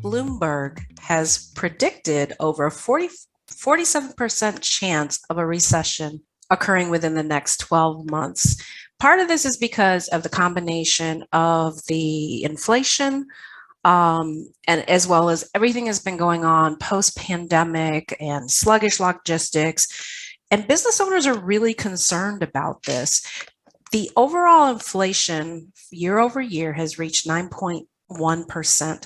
Bloomberg has predicted over a 47% chance of a recession occurring within the next 12 months. Part of this is because of the combination of the inflation, and as well as everything has been going on post-pandemic and sluggish logistics. And business owners are really concerned about this. The overall inflation year over year has reached 9.1%.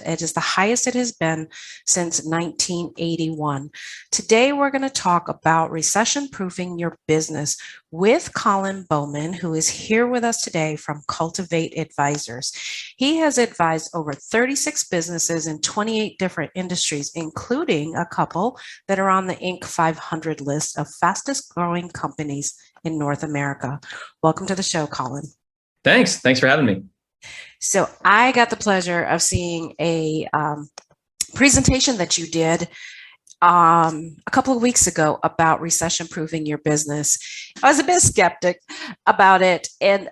It is the highest it has been since 1981. Today, we're going to talk about recession proofing your business with Colin Bowman, who is here with us today from Cultivate Advisors. He has advised over 36 businesses in 28 different industries, including a couple that are on the Inc. 500 list of fastest growing companies in North America. Welcome to the show, Colin. Thanks for having me. So I got the pleasure of seeing a presentation that you did a couple of weeks ago about recession proofing your business. I was a bit skeptic about it. And,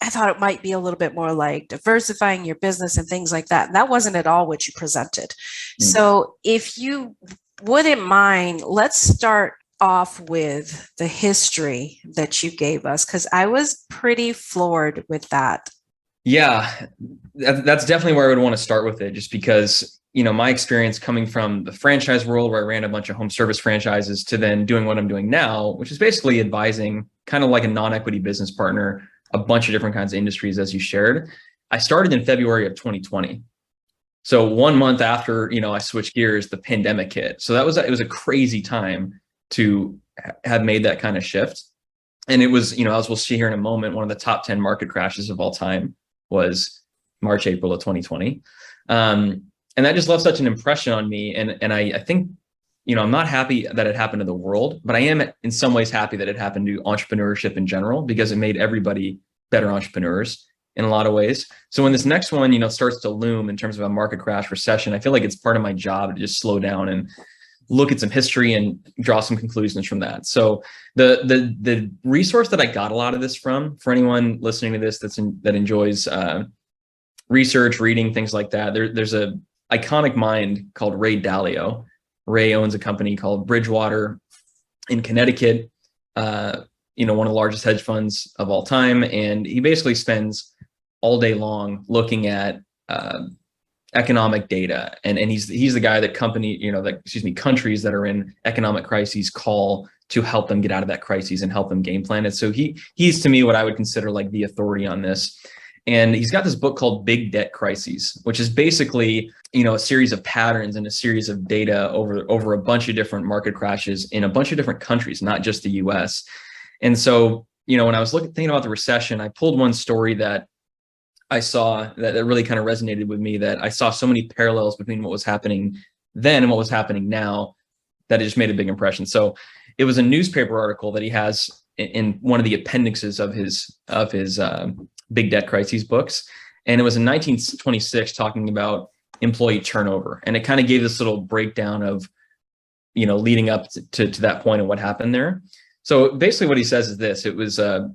I thought it might be a little bit more like diversifying your business and things like that. And that wasn't at all what you presented. So if you wouldn't mind, let's start off with the history that you gave us, because I was pretty floored with that. Yeah, that's definitely where I would want to start with it, just because, my experience coming from the franchise world where I ran a bunch of home service franchises to then doing what I'm doing now, which is basically advising kind of like a non-equity business partner, a bunch of different kinds of industries, as you shared. I started in February of 2020. So 1 month after, I switched gears, the pandemic hit. So it was a crazy time to have made that kind of shift. And it was, as we'll see here in a moment, one of the top 10 market crashes of all time was March, April of 2020. And that just left such an impression on me. And I think, I'm not happy that it happened to the world, but I am in some ways happy that it happened to entrepreneurship in general, because it made everybody better entrepreneurs in a lot of ways. So when this next one, starts to loom in terms of a market crash, recession, I feel like it's part of my job to just slow down and look at some history and draw some conclusions from that. So the resource that I got a lot of this from, for anyone listening to this that enjoys research, reading, things like that, there's a iconic mind called Ray Dalio. Ray owns a company called Bridgewater in Connecticut, one of the largest hedge funds of all time. And he basically spends all day long looking at economic data. And he's the guy that countries that are in economic crises call to help them get out of that crisis and help them game plan it. So he's to me what I would consider like the authority on this. And he's got this book called Big Debt Crises, which is basically, a series of patterns and a series of data over a bunch of different market crashes in a bunch of different countries, not just the US. And so, when I was thinking about the recession, I pulled one story that I saw that really kind of resonated with me, that I saw so many parallels between what was happening then and what was happening now, that it just made a big impression. So it was a newspaper article that he has in one of the appendixes of his Big Debt Crises books. And it was in 1926 talking about employee turnover. And it kind of gave this little breakdown of, leading up to that point and what happened there. So basically what he says is this: it was an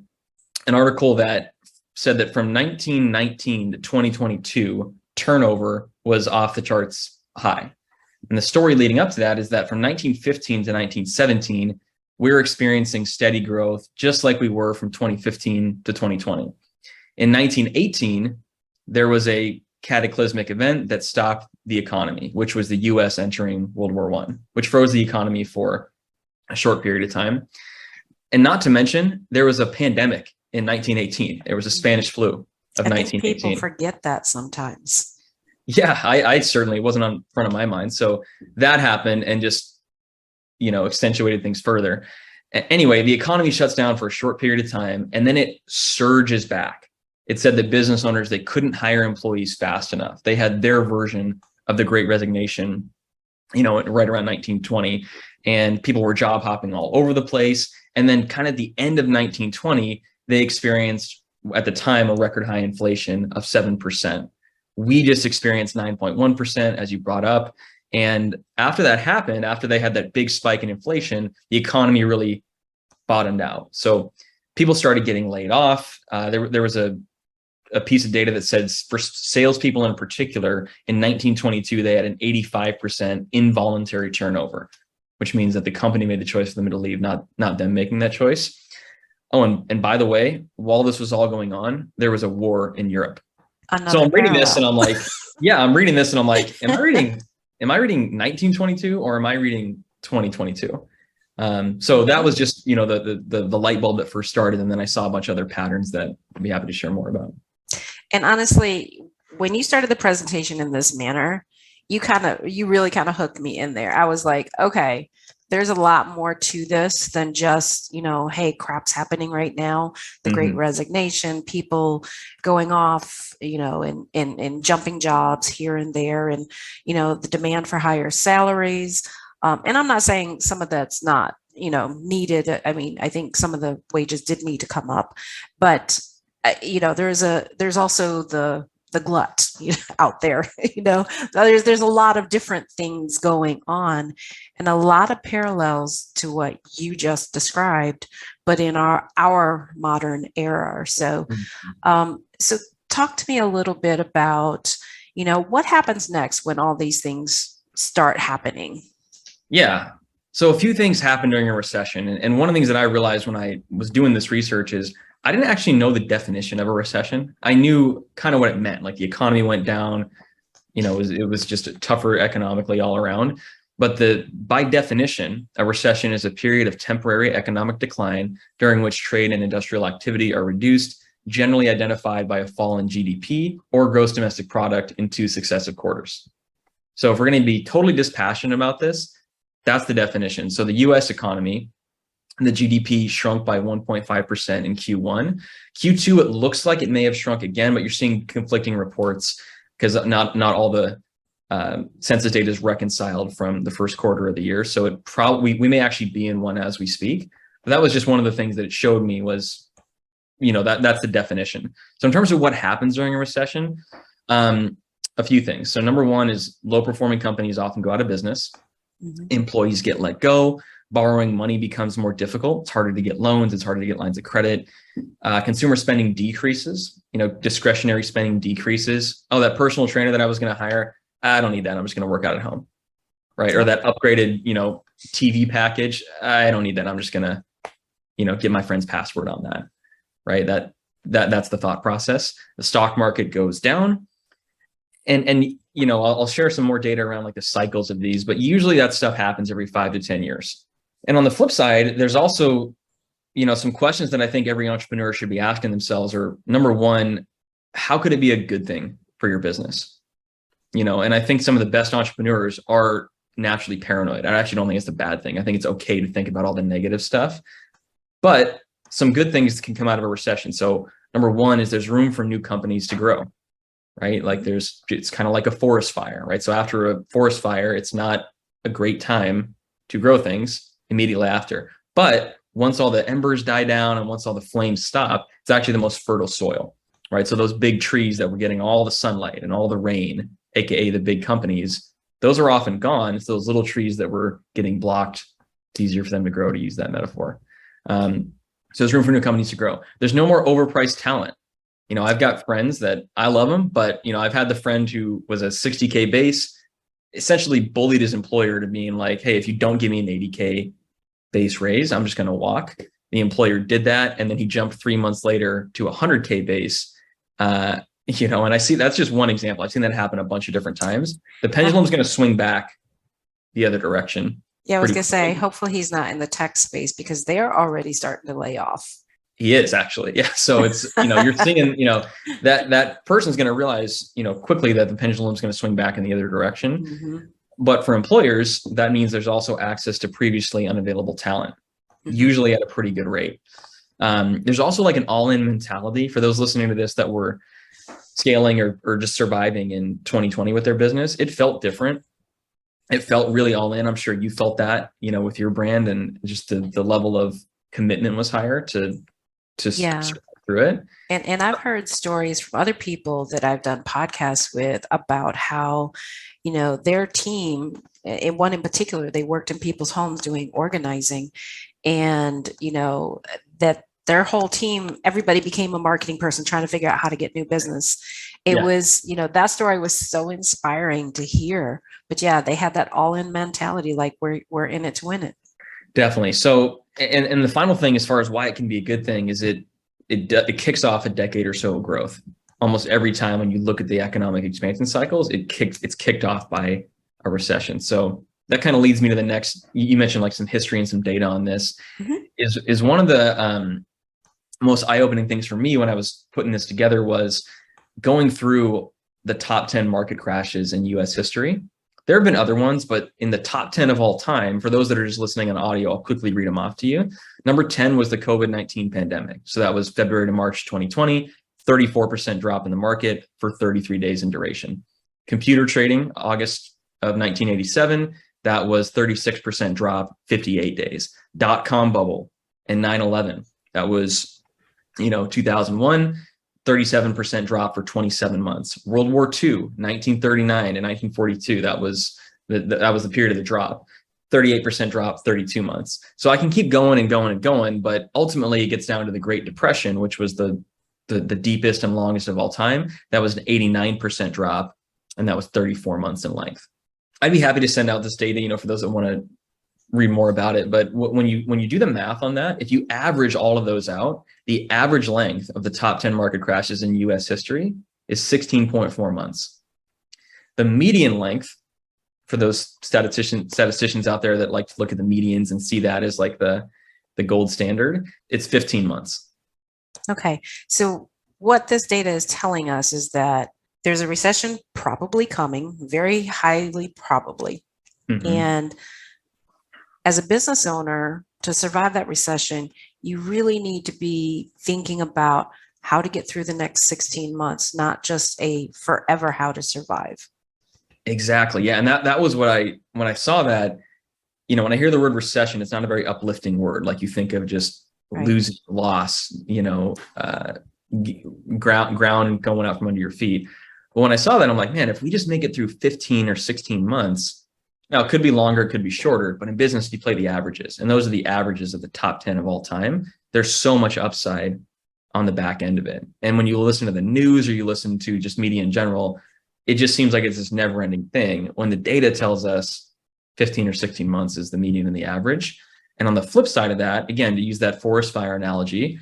article that said that from 1919 to 2022, turnover was off the charts high. And the story leading up to that is that from 1915 to 1917, we were experiencing steady growth, just like we were from 2015 to 2020. In 1918, there was a cataclysmic event that stopped the economy, which was the US entering World War I, which froze the economy for a short period of time. And not to mention, there was a pandemic in 1918. There was a Spanish flu of 1918. People forget that sometimes. Yeah, I certainly wasn't on front of my mind. So that happened and just, accentuated things further. Anyway, the economy shuts down for a short period of time and then it surges back. It said that business owners, they couldn't hire employees fast enough. They had their version of the Great Resignation, right around 1920, and people were job hopping all over the place. And then kind of at the end of 1920, they experienced at the time a record high inflation of 7%. We just experienced 9.1%, as you brought up. And after that happened, after they had that big spike in inflation, the economy really bottomed out. So people started getting laid off. There was a a piece of data that says for salespeople in particular, in 1922, they had an 85% involuntary turnover, which means that the company made the choice for them to leave, not them making that choice. Oh, and by the way, while this was all going on, there was a war in Europe. So I'm reading this and I'm like, I'm reading this and I'm like, am I reading 1922 or am I reading 2022? So that was just, the light bulb that first started. And then I saw a bunch of other patterns that I'd be happy to share more about. And honestly, when you started the presentation in this manner, you really kind of hooked me in there. I was like, okay, there's a lot more to this than just, hey, crap's happening right now. The Great Resignation, people going off, and jumping jobs here and there, and, the demand for higher salaries. And I'm not saying some of that's not, needed. I mean, I think some of the wages did need to come up, but there's also the glut out there. There's a lot of different things going on, and a lot of parallels to what you just described, but in our modern era. So, so talk to me a little bit about, what happens next when all these things start happening. Yeah. So a few things happen during a recession. And one of the things that I realized when I was doing this research is I didn't actually know the definition of a recession. I knew kind of what it meant, like the economy went down, it was just tougher economically all around. But by definition, a recession is a period of temporary economic decline during which trade and industrial activity are reduced, generally identified by a fall in GDP or gross domestic product in 2 successive quarters. So if we're going to be totally dispassionate about this, that's the definition. So the US economy, the GDP shrunk by 1.5% in Q1. Q2, it looks like it may have shrunk again, but you're seeing conflicting reports because not all the census data is reconciled from the first quarter of the year. So it probably, we may actually be in one as we speak. But that was just one of the things that it showed me was, that's the definition. So in terms of what happens during a recession, a few things. So number one is low performing companies often go out of business. Employees get let go. Borrowing money becomes more difficult. It's harder to get loans. It's harder to get lines of credit. Consumer spending decreases. Discretionary spending decreases. Oh, that personal trainer that I was going to hire, I don't need that. I'm just going to work out at home, right? Or that upgraded, TV package, I don't need that. I'm just going to, get my friend's password on that, right? That's the thought process. The stock market goes down, and I'll share some more data around like the cycles of these, but usually that stuff happens every 5 to 10 years. And on the flip side, there's also, some questions that I think every entrepreneur should be asking themselves are, number one, how could it be a good thing for your business? And I think some of the best entrepreneurs are naturally paranoid. I actually don't think it's a bad thing. I think it's okay to think about all the negative stuff, but some good things can come out of a recession. So number one is there's room for new companies to grow, right? Like it's kind of like a forest fire, right? So after a forest fire, it's not a great time to grow things immediately after. But once all the embers die down and once all the flames stop, it's actually the most fertile soil, right? So those big trees that were getting all the sunlight and all the rain, AKA the big companies, those are often gone. It's those little trees that were getting blocked. It's easier for them to grow, to use that metaphor. So there's room for new companies to grow. There's no more overpriced talent. I've got friends that I love them, but I've had the friend who was a 60K base, essentially bullied his employer to being like, hey, if you don't give me an 80K base raise, I'm just going to walk. The employer did that. And then he jumped 3 months later to 100K base. And I see that's just one example. I've seen that happen a bunch of different times. The pendulum's going to swing back the other direction. Yeah, I was going to say, hopefully he's not in the tech space because they're already starting to lay off. He is actually. Yeah. So it's, you're seeing, that person's going to realize, quickly that the pendulum's going to swing back in the other direction. But for employers, that means there's also access to previously unavailable talent, usually at a pretty good rate. There's also like an all-in mentality for those listening to this that were scaling or just surviving in 2020 with their business. It felt different. It felt really all in. I'm sure you felt that, with your brand, and just the level of commitment was higher to through it. And I've heard stories from other people that I've done podcasts with about how, their team, and one in particular, they worked in people's homes doing organizing, and, that their whole team, everybody became a marketing person trying to figure out how to get new business. It Yeah, was, that story was so inspiring to hear. But yeah, they had that all-in mentality, like we're in it to win it. definitely. So, and the final thing, as far as why it can be a good thing, is it kicks off a decade or so of growth. Almost every time when you look at the economic expansion cycles, it's kicked off by a recession. So that kind of leads me to the next. You mentioned like some history and some data on this. Mhm. Is one of the most eye-opening things for me when I was putting this together was going through the top 10 market crashes in US history. There have been other ones, but in the top 10 of all time, for those that are just listening on audio, I'll quickly read them off to you. Number 10 was the COVID-19 pandemic. So that was February to March 2020, 34% drop in the market for 33 days in duration. Computer trading, August of 1987, that was 36% drop, 58 days. Dot-com bubble and 9/11, that was 2001, 37% drop for 27 months. World War II, 1939 and 1942, that was the period of the drop. 38% drop, 32 months. So I can keep going and going and going, but ultimately it gets down to the Great Depression, which was the deepest and longest of all time. That was an 89% drop, and that was 34 months in length. I'd be happy to send out this data, for those that want to read more about it. But when you do the math on that, if you average all of those out, the average length of the top 10 market crashes in US history is 16.4 months. The median length, for those statisticians out there that like to look at the medians and see that as like the gold standard, it's 15 months. Okay. So what this data is telling us is that there's a recession probably coming, very highly probably. Mm-hmm. And as a business owner, to survive that recession, you really need to be thinking about how to get through the next 16 months, not just a forever how to survive. Exactly. Yeah. And that was when I saw that, when I hear the word recession, it's not a very uplifting word. Like you think of just Right. losing, loss, ground going out from under your feet. But when I saw that, I'm like, man, if we just make it through 15 or 16 months, now it could be longer, it could be shorter, but in business, you play the averages, and those are the averages of the top 10 of all time. There's so much upside on the back end of it. And when you listen to the news or you listen to just media in general, it just seems like it's this never ending thing when the data tells us 15 or 16 months is the median and the average. And on the flip side of that, again, to use that forest fire analogy,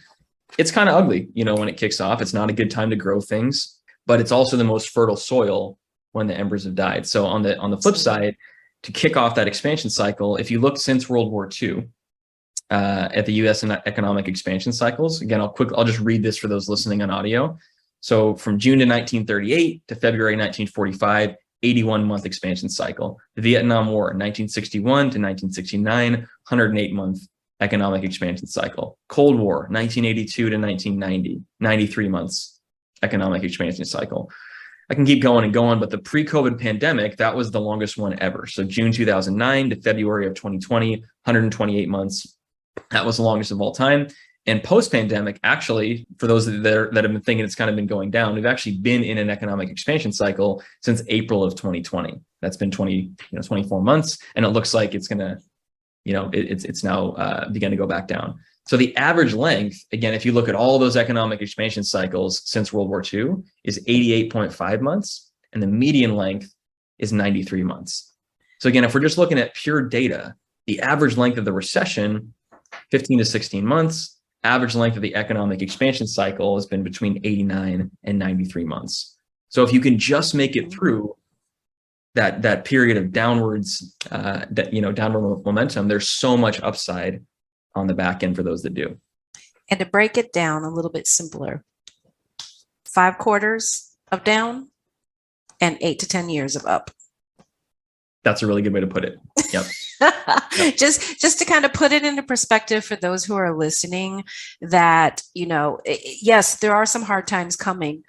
it's kind of ugly, when it kicks off. It's not a good time to grow things, but it's also the most fertile soil when the embers have died. So on the flip side, to kick off that expansion cycle, if you look since World War II at the U.S. economic expansion cycles, again, I'll just read this for those listening on audio. So from June to 1938 to February 1945, 81-month expansion cycle. The Vietnam War, 1961 to 1969, 108-month economic expansion cycle. Cold War, 1982 to 1990, 93 months economic expansion cycle. I can keep going and going, but the pre-COVID pandemic, that was the longest one ever. So June 2009 to February of 2020, 128 months. That was the longest of all time. And post-pandemic, actually, for those that have been thinking it's kind of been going down, we've actually been in an economic expansion cycle since April of 2020. That's been 24 months, and it looks like it's going to, it's now begun to go back down. So the average length, again, if you look at all those economic expansion cycles since World War II, is 88.5 months, and the median length is 93 months. So again, if we're just looking at pure data, the average length of the recession, 15 to 16 months. Average length of the economic expansion cycle has been between 89 and 93 months. So if you can just make it through that period of downward momentum, there's so much upside on the back end for those that do. And to break it down a little bit simpler, 5 quarters of down and 8 to 10 years of up. That's a really good way to put it. Yep. Just to kind of put it into perspective for those who are listening, that, yes, there are some hard times coming,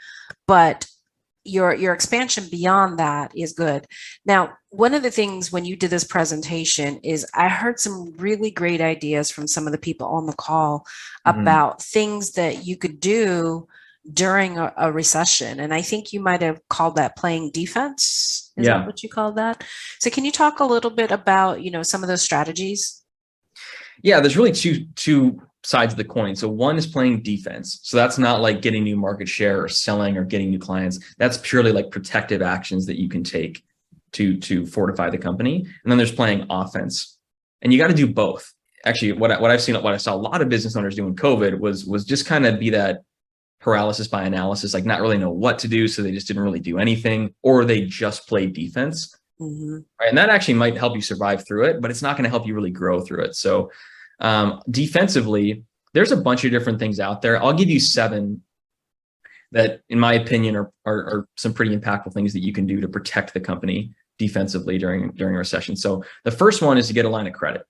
but your expansion beyond that is good. Now, one of the things when you did this presentation is I heard some really great ideas from some of the people on the call about things that you could do during a recession. And I think you might have called that playing defense. Is that what you call that? So can you talk a little bit about, some of those strategies? Yeah, there's really two sides of the coin. So one is playing defense. So that's not like getting new market share or selling or getting new clients. That's purely like protective actions that you can take to fortify the company. And then there's playing offense. And you got to do both. Actually, what I saw a lot of business owners do in COVID was just kind of be that paralysis by analysis, like not really know what to do. So they just didn't really do anything, or they just played defense. Mm-hmm. Right? And that actually might help you survive through it, but it's not going to help you really grow through it. So defensively, there's a bunch of different things out there. I'll give you 7 that, in my opinion, are some pretty impactful things that you can do to protect the company defensively during a recession. So the first one is to get a line of credit.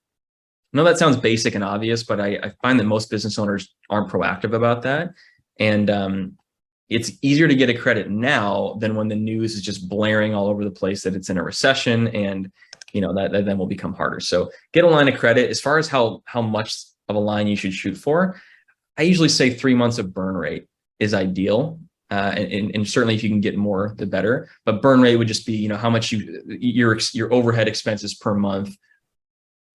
I know that sounds basic and obvious, but I find that most business owners aren't proactive about that. And it's easier to get a credit now than when the news is just blaring all over the place that it's in a recession, and that then will become harder. So get a line of credit. As far as how much of a line you should shoot for, I usually say 3 months of burn rate is ideal. And certainly if you can get more, the better. But burn rate would just be, how much your overhead expenses per month,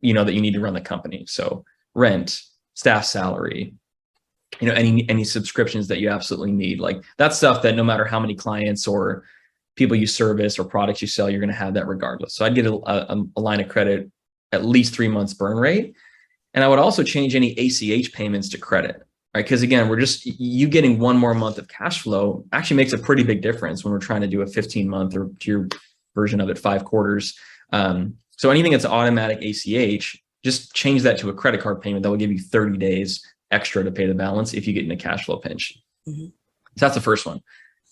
that you need to run the company. So rent, staff salary, any subscriptions that you absolutely need. Like that's stuff that no matter how many clients or people you service or products you sell, you're going to have that regardless. So I'd get a line of credit, at least 3 months burn rate. And I would also change any ACH payments to credit, right? Because again, you getting 1 more month of cash flow actually makes a pretty big difference when we're trying to do a 15-month, or to your version of it, 5 quarters. So anything that's automatic ACH, just change that to a credit card payment that will give you 30 days extra to pay the balance if you get in a cash flow pinch. Mm-hmm. So that's the first one.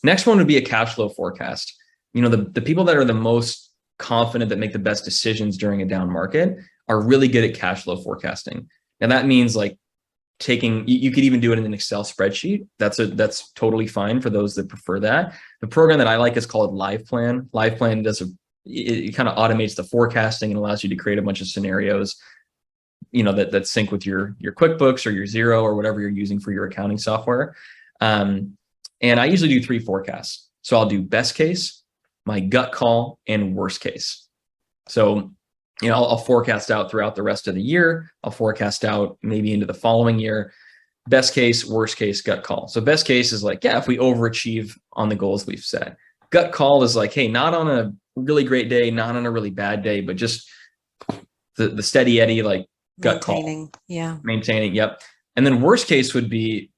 Next one would be a cash flow forecast. The people that are the most confident, that make the best decisions during a down market, are really good at cash flow forecasting. And that means like you could even do it in an Excel spreadsheet. That's totally fine for those that prefer that. The program that I like is called LivePlan. LivePlan it kind of automates the forecasting and allows you to create a bunch of scenarios, that sync with your QuickBooks or your Xero or whatever you're using for your accounting software. And I usually do 3 forecasts. So I'll do best case, my gut call, and worst case. So, I'll forecast out throughout the rest of the year. I'll forecast out maybe into the following year. Best case, worst case, gut call. So best case is like, yeah, if we overachieve on the goals we've set. Gut call is like, hey, not on a really great day, not on a really bad day, but just the steady Eddie, like gut Maintaining, call. yeah. Maintaining, yep. And then worst case would be,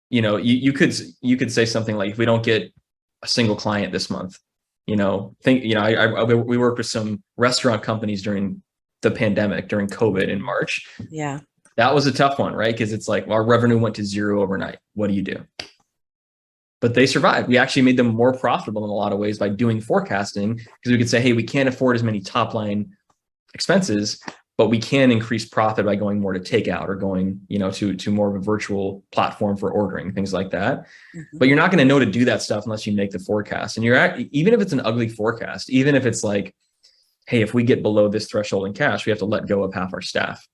you could say something like, if we don't get a single client this month, we worked with some restaurant companies during the pandemic, during COVID in March. Yeah. That was a tough one, right? Because it's like, well, our revenue went to 0 overnight. What do you do? But they survived. We actually made them more profitable in a lot of ways by doing forecasting, because we could say, hey, we can't afford as many top line expenses, but we can increase profit by going more to takeout, or going, to more of a virtual platform for ordering, things like that. Mm-hmm. But you're not going to know to do that stuff unless you make the forecast. And even if it's an ugly forecast, even if it's like, hey, if we get below this threshold in cash, we have to let go of half our staff.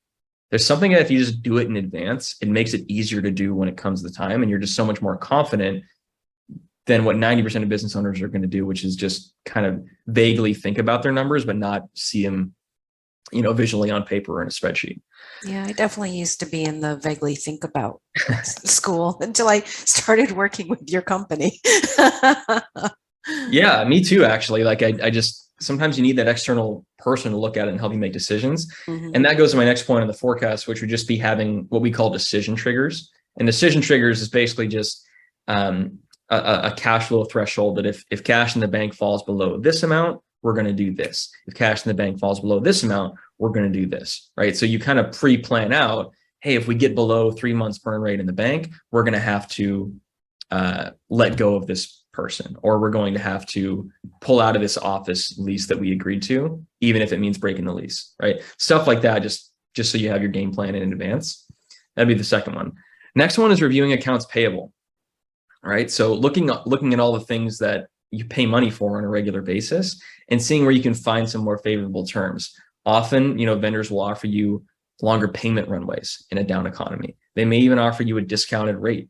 There's something that if you just do it in advance, it makes it easier to do when it comes to the time. And you're just so much more confident than what 90% of business owners are going to do, which is just kind of vaguely think about their numbers, but not see them, visually on paper or in a spreadsheet. Yeah, I definitely used to be in the vaguely think about school until I started working with your company. Yeah, me too, actually. Like I just, sometimes you need that external person to look at it and help you make decisions. Mm-hmm. And that goes to my next point on the forecast, which would just be having what we call decision triggers. And decision triggers is basically just a cash flow threshold that if cash in the bank falls below this amount, we're going to do this. If cash in the bank falls below this amount, we're going to do this, right? So you kind of pre-plan out, hey, if we get below 3 months burn rate in the bank, we're going to have to let go of this person, or we're going to have to pull out of this office lease that we agreed to, even if it means breaking the lease, right? Stuff like that, just so you have your game plan in advance. That'd be the second one. Next one is reviewing accounts payable, right? So looking at all the things that you pay money for on a regular basis and seeing where you can find some more favorable terms. Often, vendors will offer you longer payment runways in a down economy. They may even offer you a discounted rate,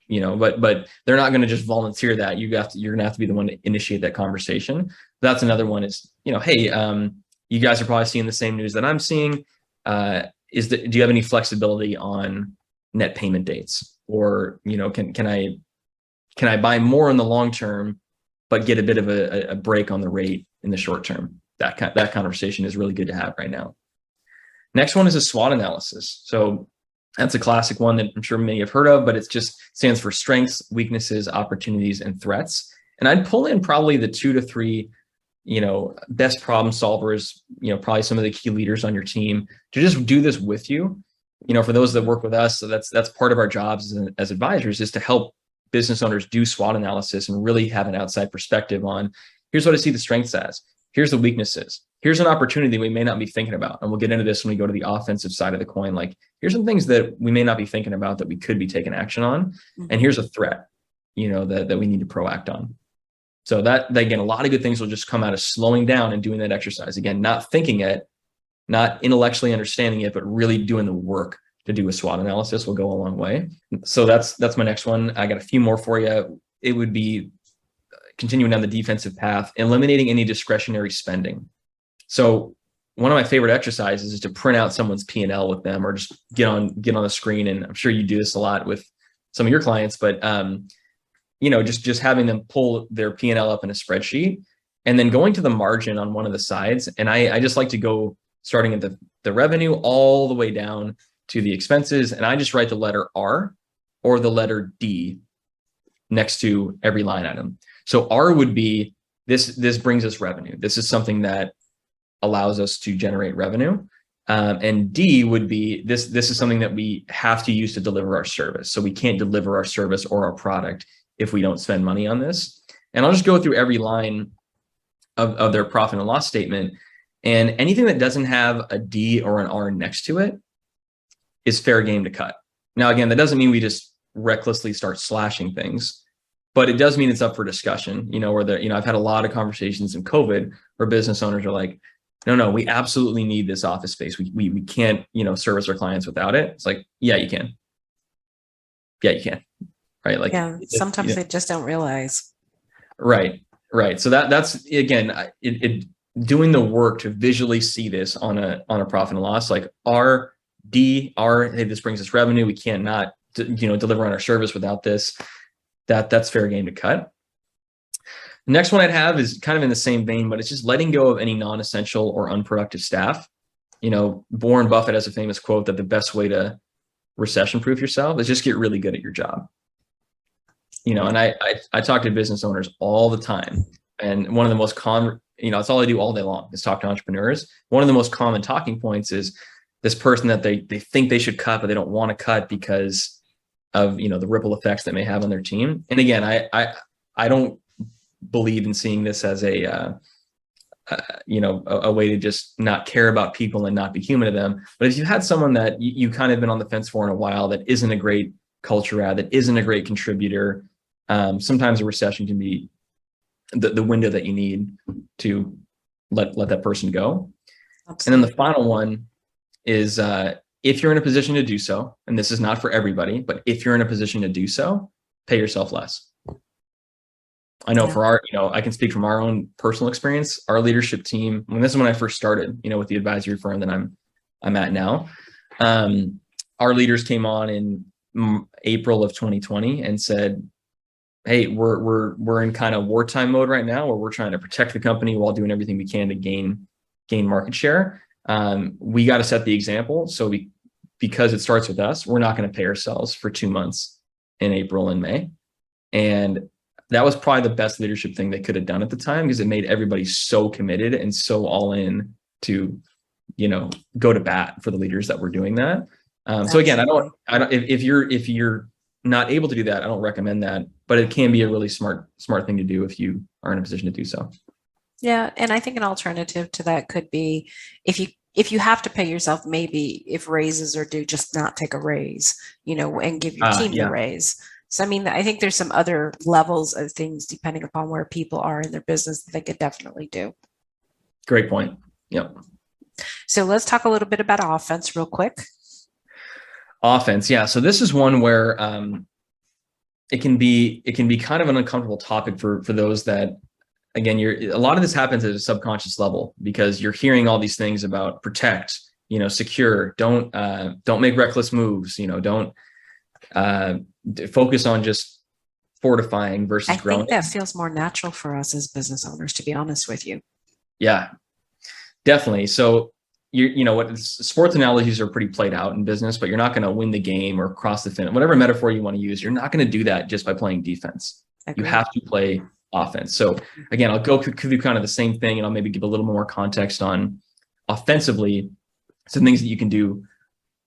but they're not going to just volunteer that. You're going to have to be the one to initiate that conversation. That's another one is, hey, you guys are probably seeing the same news that I'm seeing. Do you have any flexibility on net payment dates, or can I buy more in the long term, but get a bit of a break on the rate in the short term? That conversation is really good to have right now. Next one is a SWOT analysis. So that's a classic one that I'm sure many have heard of, but it just stands for strengths, weaknesses, opportunities, and threats. And I'd pull in probably the 2 to 3, best problem solvers, probably some of the key leaders on your team to just do this with you. For those that work with us, so that's part of our jobs as advisors, is to help business owners do SWOT analysis and really have an outside perspective on, here's what I see the strengths as, here's the weaknesses, here's an opportunity we may not be thinking about. And we'll get into this when we go to the offensive side of the coin. Like, here's some things that we may not be thinking about that we could be taking action on. And here's a threat, that we need to proact on. So that, again, a lot of good things will just come out of slowing down and doing that exercise. Again, not thinking it, not intellectually understanding it, but really doing the work to do a SWOT analysis will go a long way. So that's my next one. I got a few more for you. It would be continuing down the defensive path, eliminating any discretionary spending. So one of my favorite exercises is to print out someone's P&L with them, or just get on the screen. And I'm sure you do this a lot with some of your clients, but just having them pull their P&L up in a spreadsheet, and then going to the margin on one of the sides. And I just like to go starting at the revenue all the way down to the expenses. And I just write the letter R or the letter D next to every line item. So R would be this brings us revenue. This is something that allows us to generate revenue. And D would be this is something that we have to use to deliver our service. So we can't deliver our service or our product if we don't spend money on this. And I'll just go through every line of their profit and loss statement. And anything that doesn't have a D or an R next to it is fair game to cut. Now, again, that doesn't mean we just recklessly start slashing things, but it does mean it's up for discussion, where I've had a lot of conversations in COVID where business owners are like, no, we absolutely need this office space. We can't, service our clients without it. It's like, yeah, you can. Yeah, you can. Right. Like, yeah, sometimes they just don't realize. Right. So that's, again, doing the work to visually see this on a profit and loss, like hey, this brings us revenue. We can't not, deliver on our service without this. That's fair game to cut. The next one I'd have is kind of in the same vein, but it's just letting go of any non-essential or unproductive staff. Warren Buffett has a famous quote that the best way to recession-proof yourself is just get really good at your job. And I talk to business owners all the time, and one of the most common, it's all I do all day long is talk to entrepreneurs. One of the most common talking points is this person that they think they should cut, but they don't want to cut because of, the ripple effects that may have on their team. And again, I don't believe in seeing this as a way to just not care about people and not be human to them. But if you had someone that you kind of been on the fence for in a while, that isn't a great culture add, that isn't a great contributor, sometimes a recession can be the window that you need to let that person go. Absolutely. And then the final one is if you're in a position to do so, and this is not for everybody, but if you're in a position to do so, pay yourself less. I know for our, I can speak from our own personal experience, our leadership team, this is when I first started, with the advisory firm that I'm at now. Our leaders came on in April of 2020 and said, hey, we're in kind of wartime mode right now, where we're trying to protect the company while doing everything we can to gain market share. We got to set the example. So because it starts with us, we're not going to pay ourselves for 2 months in April and May. And that was probably the best leadership thing they could have done at the time, because it made everybody so committed and so all in to, go to bat for the leaders that were doing that. So again, I don't, if you're not able to do that, I don't recommend that, but it can be a really smart thing to do if you are in a position to do so. Yeah. And I think an alternative to that could be if you have to pay yourself, maybe if raises are due, just not take a raise, and give your team the raise. So, I think there's some other levels of things depending upon where people are in their business that they could definitely do. Great point. Yep. So let's talk a little bit about offense real quick. Offense. Yeah. So this is one where it can be kind of an uncomfortable topic for those that, again, a lot of this happens at a subconscious level, because you're hearing all these things about protect, secure, don't make reckless moves, don't focus on just fortifying versus I growing. think that feels more natural for us as business owners, to be honest with you. Yeah, definitely. So you know what, sports analogies are pretty played out in business, but you're not going to win the game or cross the finish, whatever metaphor you want to use. You're not going to do that just by playing defense. Agreed. You have to play offense. So again, I'll go through kind of the same thing, and I'll maybe give a little more context on offensively some things that you can do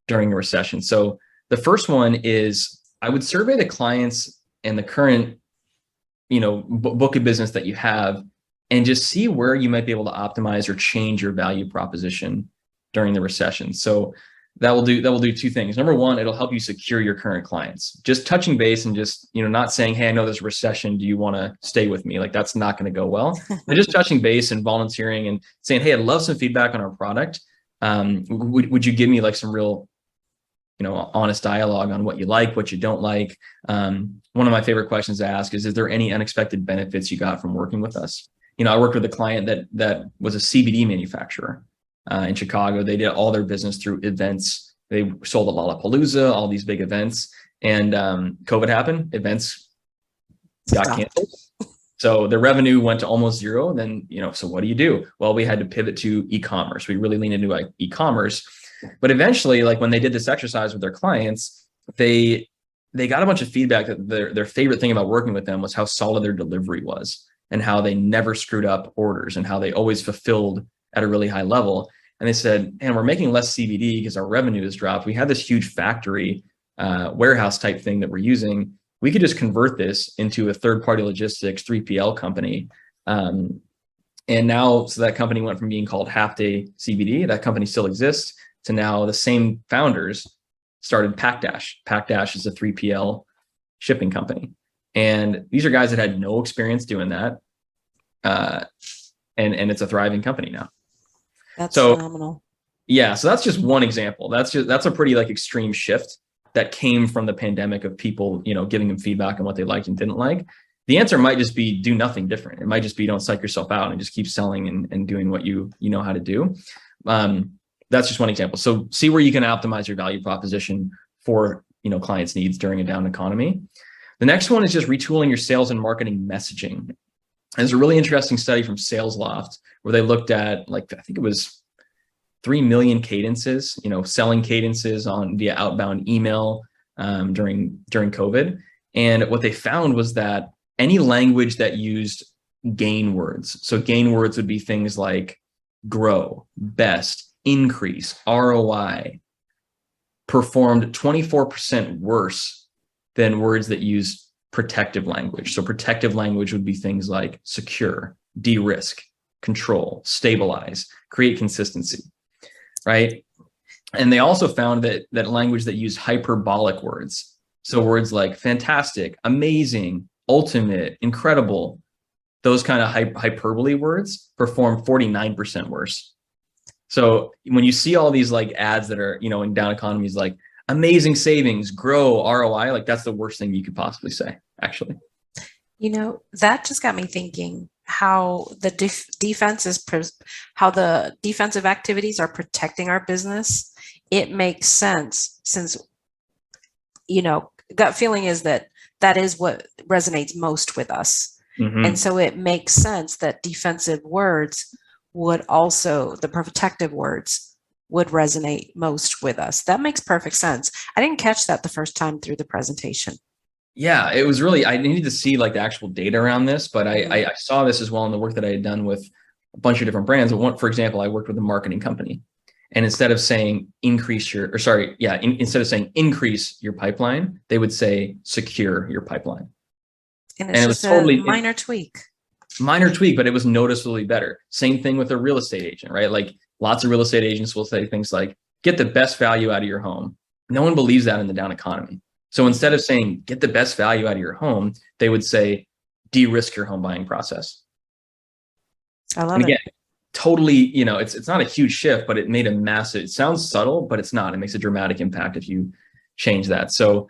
during a recession. So the first one is I would survey the clients and the current, book of business that you have, and just see where you might be able to optimize or change your value proposition during the recession. So that will do two things. Number one, it'll help you secure your current clients. Just touching base and just, not saying, hey, I know there's a recession. Do you want to stay with me? Like, that's not going to go well. But just touching base and volunteering and saying, hey, I'd love some feedback on our product. Would you give me like some real, honest dialogue on what you like, what you don't like? One of my favorite questions to ask is there any unexpected benefits you got from working with us? I worked with a client that was a CBD manufacturer in Chicago. They did all their business through events. They sold at Lollapalooza, all these big events, and COVID happened. Events got canceled. So the revenue went to almost zero. Then, so what do? Well, we had to pivot to e-commerce. We really leaned into e-commerce. But eventually, like when they did this exercise with their clients, they got a bunch of feedback that their favorite thing about working with them was how solid their delivery was, and how they never screwed up orders, and how they always fulfilled at a really high level. And they said, man, we're making less CBD because our revenue has dropped. We had this huge factory warehouse type thing that we're using. We could just convert this into a third-party logistics 3PL company. And now, so that company went from being called Half Day CBD, that company still exists, to now the same founders started PackDash. PackDash is a 3PL shipping company. And these are guys that had no experience doing that. And it's a thriving company now. That's phenomenal. Yeah. So that's just one example. That's a pretty like extreme shift that came from the pandemic of people, giving them feedback on what they liked and didn't like. The answer might just be do nothing different. It might just be don't psych yourself out and just keep selling and doing what you know how to do. That's just one example. So see where you can optimize your value proposition for, clients' needs during a down economy. The next one is just retooling your sales and marketing messaging. There's a really interesting study from SalesLoft where they looked at, I think it was 3 million cadences, selling cadences via outbound email during COVID. And what they found was that any language that used gain words, so gain words would be things like grow, best, increase, ROI, performed 24% worse than words that use protective language. So protective language would be things like secure, de-risk, control, stabilize, create consistency, right? And they also found that language that used hyperbolic words, so words like fantastic, amazing, ultimate, incredible, those kind of hyperbole words perform 49% worse. So when you see all these like ads that are, in down economies, like amazing savings, grow, ROI, like that's the worst thing you could possibly say, actually. That just got me thinking how the how the defensive activities are protecting our business. It makes sense since, gut feeling is that is what resonates most with us. Mm-hmm. And so it makes sense that defensive words would also, the protective words would resonate most with us. That makes perfect sense. I didn't catch that the first time through the presentation. Yeah, it was really, I needed to see like the actual data around this, but I saw this as well in the work that I had done with a bunch of different brands. For example, I worked with a marketing company, and instead of saying increase your pipeline, they would say secure your pipeline. And it was totally a minor tweak, but it was noticeably better. Same thing with a real estate agent, right? Like lots of real estate agents will say things like, get the best value out of your home. No one believes that in the down economy. So instead of saying, get the best value out of your home, they would say, de-risk your home buying process. I love it. Totally, it's not a huge shift, but it made a massive, it sounds subtle, but it's not. It makes a dramatic impact if you change that. So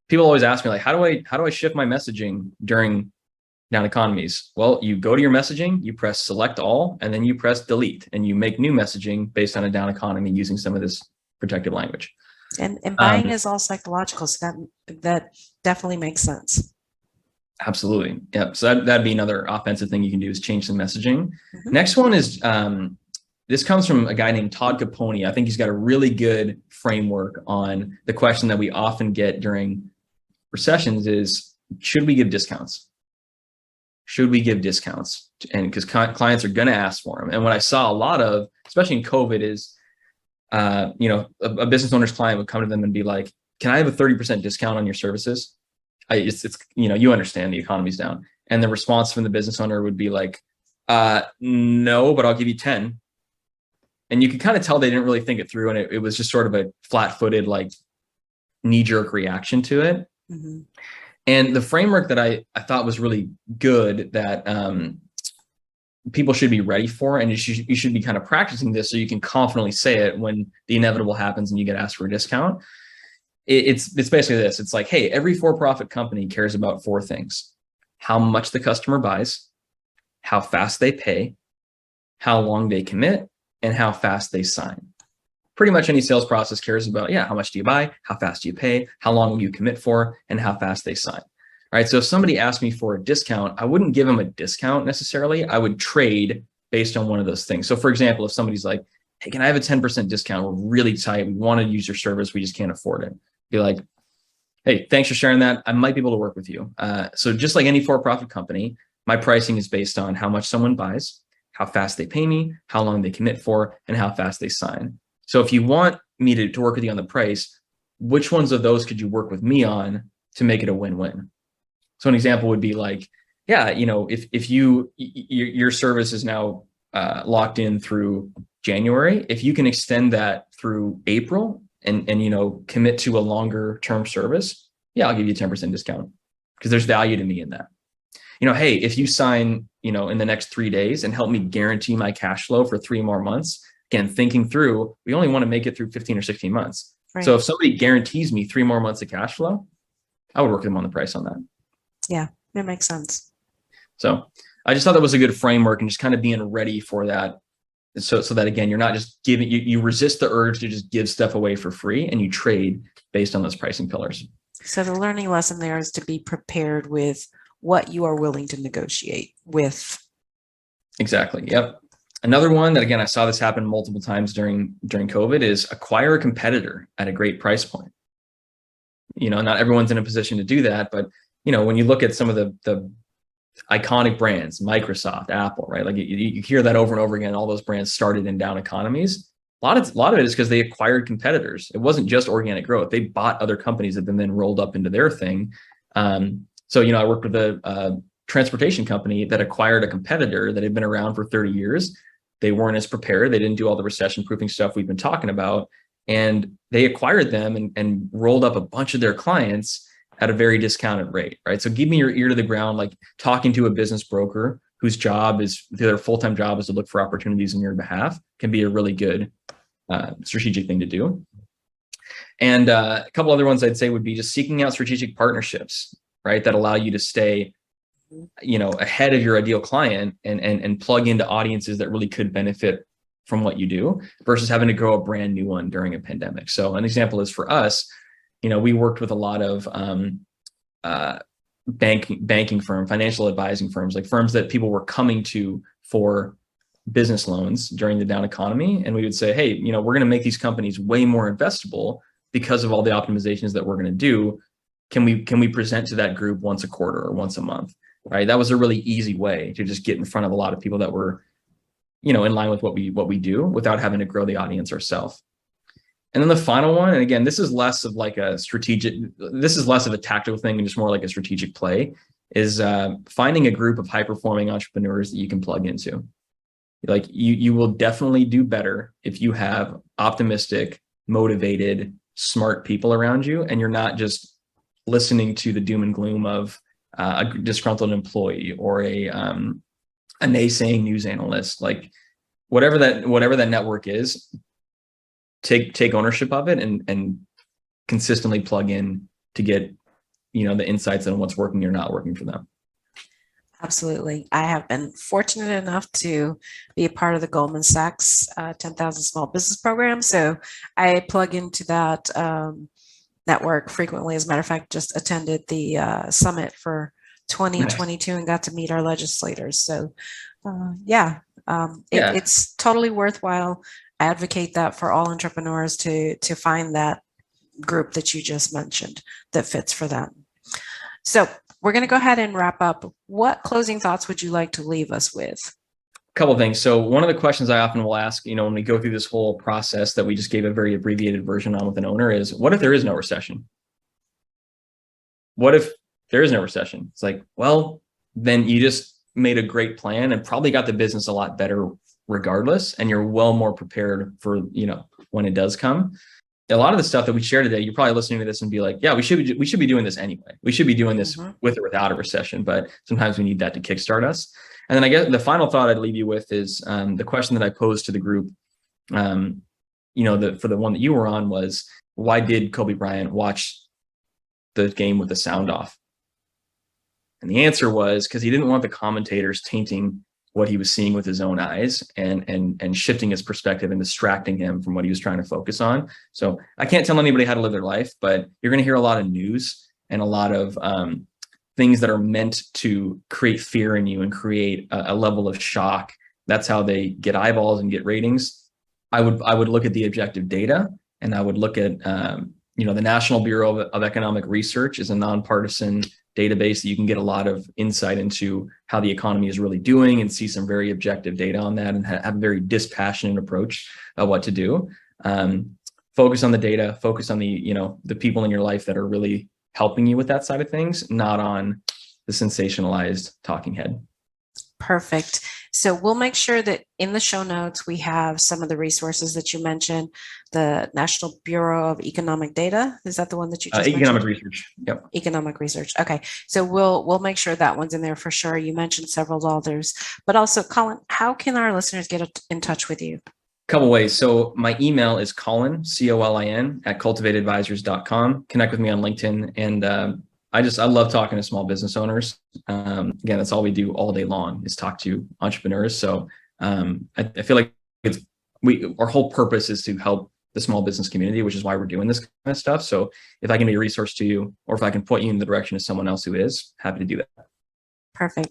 people always ask me, like, how do I shift my messaging during down economies? Well, you go to your messaging, you press select all, and then you press delete, and you make new messaging based on a down economy using some of this protective language. And buying is all psychological, so that definitely makes sense. Absolutely. Yep. So that'd be another offensive thing you can do is change the messaging. Mhm. Next one is this comes from a guy named Todd Capone. I think he's got a really good framework on the question that we often get during recessions is, should we give discounts? Should we give discounts? And because clients are going to ask for them. And what I saw a lot of, especially in COVID, is a business owner's client would come to them and be like, can I have a 30% discount on your services? It's you understand the economy's down. And the response from the business owner would be like, no, but I'll give you 10. And you could kind of tell they didn't really think it through. And it was just sort of a flat-footed, like knee-jerk reaction to it. Mhm. And the framework that I thought was really good that people should be ready for, and you should be kind of practicing this so you can confidently say it when the inevitable happens and you get asked for a discount. It's basically this. It's like, hey, every for-profit company cares about four things: how much the customer buys, how fast they pay, how long they commit, and how fast they sign. Pretty much any sales process cares about, how much do you buy, how fast do you pay, how long will you commit for, and how fast they sign. Right. So if somebody asked me for a discount, I wouldn't give them a discount necessarily. I would trade based on one of those things. So for example, if somebody's like, hey, can I have a 10% discount? We're really tight. We want to use your service. We just can't afford it. Be like, hey, thanks for sharing that. I might be able to work with you. So just like any for-profit company, my pricing is based on how much someone buys, how fast they pay me, how long they commit for, and how fast they sign. So if you want me to work with you on the price, which ones of those could you work with me on to make it a win-win? So an example would be like, if your service is now locked in through January, if you can extend that through April and commit to a longer term service, I'll give you a 10% discount because there's value to me in that. Hey, if you sign, in the next 3 days and help me guarantee my cash flow for 3 more months, again, thinking through, we only want to make it through 15 or 16 months. Right. So if somebody guarantees me 3 more months of cash flow, I would work with them on the price on that. Yeah, that makes sense. So I just thought that was a good framework and just kind of being ready for that. So that, again, you're not just giving, you resist the urge to just give stuff away for free and you trade based on those pricing pillars. So the learning lesson there is to be prepared with what you are willing to negotiate with. Exactly. Yep. Another one that, again, I saw this happen multiple times during COVID is acquire a competitor at a great price point. Not everyone's in a position to do that, but when you look at some of the iconic brands, Microsoft, Apple, right? Like you hear that over and over again. All those brands started in down economies. A lot of it is because they acquired competitors. It wasn't just organic growth. They bought other companies that then rolled up into their thing. So I worked with a transportation company that acquired a competitor that had been around for 30 years. They weren't as prepared. They didn't do all the recession proofing stuff we've been talking about. And they acquired them and rolled up a bunch of their clients at a very discounted rate, right? So give me your ear to the ground, like talking to a business broker whose their full-time job is to look for opportunities on your behalf can be a really good strategic thing to do. And a couple other ones I'd say would be just seeking out strategic partnerships, right? That allow you to stay, ahead of your ideal client and plug into audiences that really could benefit from what you do versus having to grow a brand new one during a pandemic. So an example is for us, we worked with a lot of banking firm, financial advising firms, like firms that people were coming to for business loans during the down economy. And we would say, hey, we're going to make these companies way more investable because of all the optimizations that we're going to do. Can we present to that group once a quarter or once a month, right? That was a really easy way to just get in front of a lot of people that were, in line with what we do without having to grow the audience ourselves. And then the final one, and again, this is less of a tactical thing and just more like a strategic play, is finding a group of high-performing entrepreneurs that you can plug into. Like you will definitely do better if you have optimistic, motivated, smart people around you, and you're not just listening to the doom and gloom of a disgruntled employee or a naysaying news analyst. Like whatever that network is, take ownership of it and consistently plug in to get the insights on what's working or not working for them. Absolutely. I have been fortunate enough to be a part of the Goldman Sachs 10,000 Small Business Program. So I plug into that network frequently. As a matter of fact, just attended the summit for Nice. 2022 and got to meet our legislators. So Yeah. it's totally worthwhile. I advocate that for all entrepreneurs to find that group that you just mentioned that fits for them. So we're going to go ahead and wrap up. What closing thoughts would you like to leave us with? Couple things. So one of the questions I often will ask, when we go through this whole process that we just gave a very abbreviated version on with an owner is, what if there is no recession? What if there is no recession? It's like, well, then you just made a great plan and probably got the business a lot better regardless. And you're well more prepared for, when it does come. A lot of the stuff that we share today, you're probably listening to this and be like, yeah, we should be doing this anyway. We should be doing this with or without a recession, but sometimes we need that to kickstart us. And then I guess the final thought I'd leave you with is the question that I posed to the group, for the one that you were on was, why did Kobe Bryant watch the game with the sound off? And the answer was because he didn't want the commentators tainting what he was seeing with his own eyes and shifting his perspective and distracting him from what he was trying to focus on. So I can't tell anybody how to live their life, but you're going to hear a lot of news and a lot of things that are meant to create fear in you and create a level of shock. That's how they get eyeballs and get ratings. I would look at the objective data, and I would look at the National Bureau of Economic Research is a nonpartisan database that you can get a lot of insight into how the economy is really doing and see some very objective data on that and have a very dispassionate approach of what to do. Focus on the data, focus on the people in your life that are really helping you with that side of things, not on the sensationalized talking head. Perfect. So we'll make sure that in the show notes, we have some of the resources that you mentioned. The National Bureau of Economic Data. Is that the one that you just Economic mentioned? research. Yep. Economic research. Okay. So we'll make sure that one's in there for sure. You mentioned several others, but also Colin, how can our listeners get in touch with you? Couple ways. So my email is Colin, COLIN at cultivateadvisors.com. Connect with me on LinkedIn. And I love talking to small business owners. Again, that's all we do all day long is talk to entrepreneurs. So I feel like our whole purpose is to help the small business community, which is why we're doing this kind of stuff. So if I can be a resource to you, or if I can point you in the direction of someone else who is, happy to do that. Perfect.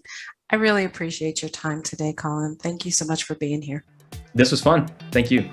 I really appreciate your time today, Colin. Thank you so much for being here. This was fun. Thank you.